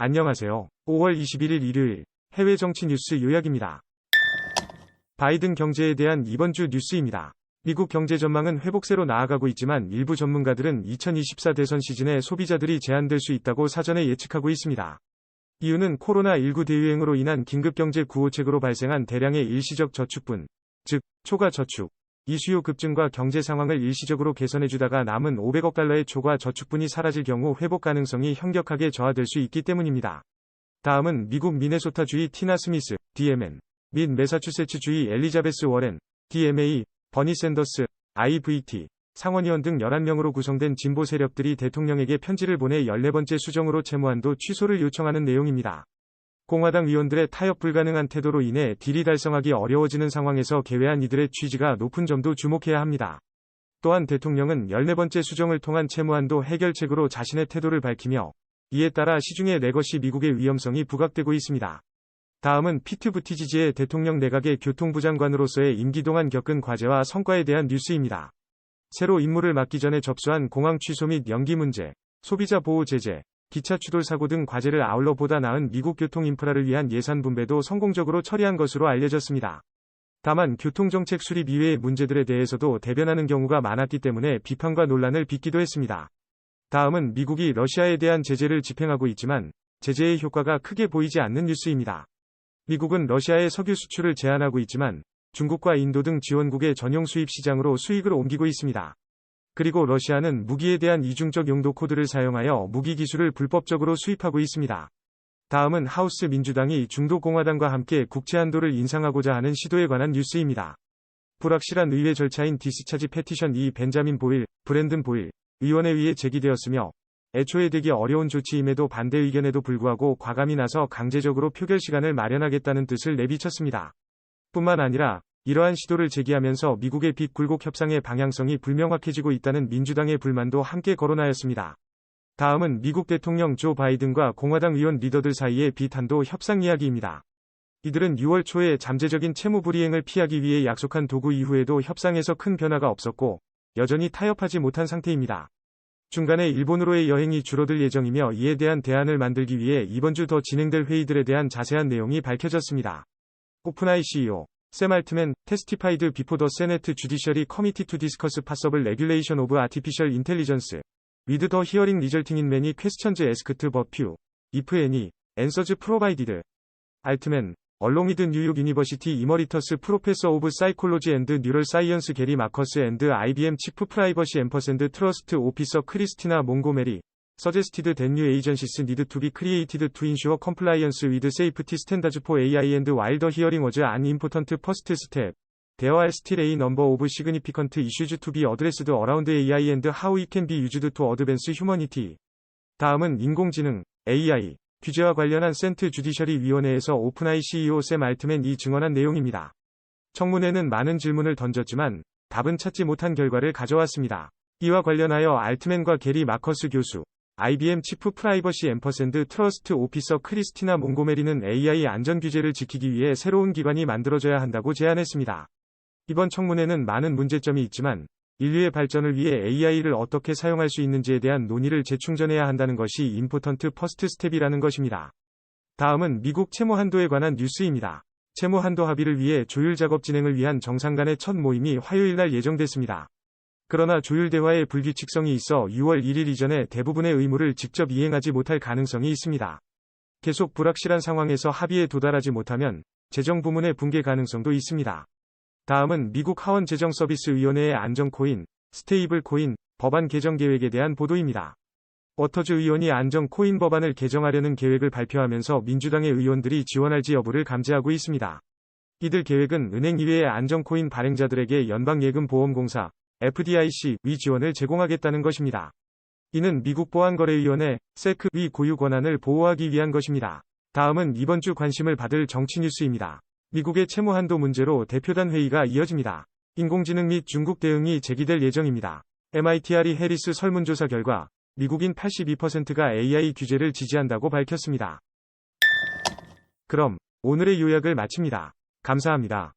안녕하세요. 5월 21일 일요일 해외 정치 뉴스 요약입니다. 바이든 경제에 대한 이번 주 뉴스입니다. 미국 경제 전망은 회복세로 나아가고 있지만 일부 전문가들은 2024 대선 시즌에 소비자들이 제한될 수 있다고 사전에 예측하고 있습니다. 이유는 코로나19 대유행으로 인한 긴급경제 구호책으로 발생한 대량의 일시적 저축분, 즉 초과 저축, 이 수요 급증과 경제 상황을 일시적으로 개선해주다가 남은 500억 달러의 초과 저축분이 사라질 경우 회복 가능성이 현격하게 저하될 수 있기 때문입니다. 다음은 미국 미네소타주의 티나 스미스, DMN, 및 매사추세츠주의 엘리자베스 워렌, DMA, 버니 샌더스, IVT, 상원의원 등 11명으로 구성된 진보 세력들이 대통령에게 편지를 보내 14번째 수정으로 채무한도 취소를 요청하는 내용입니다. 공화당 의원들의 타협 불가능한 태도로 인해 딜이 달성하기 어려워지는 상황에서 개회한 이들의 취지가 높은 점도 주목해야 합니다. 또한 대통령은 14번째 수정을 통한 채무한도 해결책으로 자신의 태도를 밝히며 이에 따라 시중에 레거시 미국의 위험성이 부각되고 있습니다. 다음은 피트 부티지지의 대통령 내각의 교통부 장관으로서의 임기 동안 겪은 과제와 성과에 대한 뉴스입니다. 새로 임무를 맡기 전에 접수한 공항 취소 및 연기 문제, 소비자 보호 제재, 기차 추돌 사고 등 과제를 아울러 보다 나은 미국 교통 인프라를 위한 예산 분배도 성공적으로 처리한 것으로 알려졌습니다. 다만 교통정책 수립 이외의 문제들에 대해서도 대변하는 경우가 많았기 때문에 비판과 논란을 빚기도 했습니다. 다음은 미국이 러시아에 대한 제재를 집행하고 있지만 제재의 효과가 크게 보이지 않는 뉴스입니다. 미국은 러시아의 석유 수출을 제한하고 있지만 중국과 인도 등 지원국의 전용 수입 시장으로 수익을 옮기고 있습니다. 그리고 러시아는 무기에 대한 이중적 용도 코드를 사용하여 무기 기술을 불법적으로 수입하고 있습니다. 다음은 하우스 민주당이 중도 공화당과 함께 국채 한도를 인상하고자 하는 시도에 관한 뉴스입니다. 불확실한 의회 절차인 디스차지 페티션 이 벤자민 보일, 브랜든 보일 의원에 의해 제기되었으며 애초에 되기 어려운 조치임에도 반대 의견에도 불구하고 과감히 나서 강제적으로 표결 시간을 마련하겠다는 뜻을 내비쳤습니다. 뿐만 아니라 이러한 시도를 제기하면서 미국의 빚 굴곡 협상의 방향성이 불명확해지고 있다는 민주당의 불만도 함께 거론하였습니다. 다음은 미국 대통령 조 바이든과 공화당 의원 리더들 사이의 빚 한도 협상 이야기입니다. 이들은 6월 초에 잠재적인 채무 불이행을 피하기 위해 약속한 도구 이후에도 협상에서 큰 변화가 없었고 여전히 타협하지 못한 상태입니다. 중간에 일본으로의 여행이 줄어들 예정이며 이에 대한 대안을 만들기 위해 이번 주 더 진행될 회의들에 대한 자세한 내용이 밝혀졌습니다. 오픈아이 CEO 샘 알트맨, testified before the Senate Judiciary Committee to discuss possible regulation of artificial intelligence, with the hearing resulting in many questions asked but few, if any, answers provided. 알트맨, along with New York University Emeritus Professor of Psychology and Neuroscience Gary Marcus and IBM Chief Privacy and Trust Officer Christina Montgomery, suggested that new agencies need to be created to ensure compliance with safety standards for AI and while the hearing was an important first step, there are still a number of significant issues to be addressed around AI and how it can be used to advance humanity. 다음은 인공지능, AI, 규제와 관련한 센트 주디셔리 위원회에서 오픈아이 CEO 샘 알트맨이 증언한 내용입니다. 청문회는 많은 질문을 던졌지만 답은 찾지 못한 결과를 가져왔습니다. 이와 관련하여 알트맨과 게리 마커스 교수, IBM 치프 프라이버시 앰퍼샌드 트러스트 오피서 크리스티나 몽고메리는 AI 안전 규제를 지키기 위해 새로운 기관이 만들어져야 한다고 제안했습니다. 이번 청문회는 많은 문제점이 있지만 인류의 발전을 위해 AI를 어떻게 사용할 수 있는지에 대한 논의를 재충전해야 한다는 것이 임포턴트 퍼스트 스텝이라는 것입니다. 다음은 미국 채무 한도에 관한 뉴스입니다. 채무 한도 합의를 위해 조율 작업 진행을 위한 정상 간의 첫 모임이 화요일 날 예정됐습니다. 그러나 조율 대화에 불규칙성이 있어 6월 1일 이전에 대부분의 의무를 직접 이행하지 못할 가능성이 있습니다. 계속 불확실한 상황에서 합의에 도달하지 못하면 재정 부문의 붕괴 가능성도 있습니다. 다음은 미국 하원재정서비스위원회의 안정코인, 스테이블코인, 법안 개정 계획에 대한 보도입니다. 워터즈 의원이 안정코인 법안을 개정하려는 계획을 발표하면서 민주당의 의원들이 지원할지 여부를 감지하고 있습니다. 이들 계획은 은행 이외의 안정코인 발행자들에게 연방예금보험공사, FDIC,의 지원을 제공하겠다는 것입니다. 이는 미국 보안거래위원회, SEC의 고유 권한을 보호하기 위한 것입니다. 다음은 이번 주 관심을 받을 정치 뉴스입니다. 미국의 채무 한도 문제로 대표단 회의가 이어집니다. 인공지능 및 중국 대응이 제기될 예정입니다. MITR이 해리스 설문조사 결과 미국인 82%가 AI 규제를 지지한다고 밝혔습니다. 그럼 오늘의 요약을 마칩니다. 감사합니다.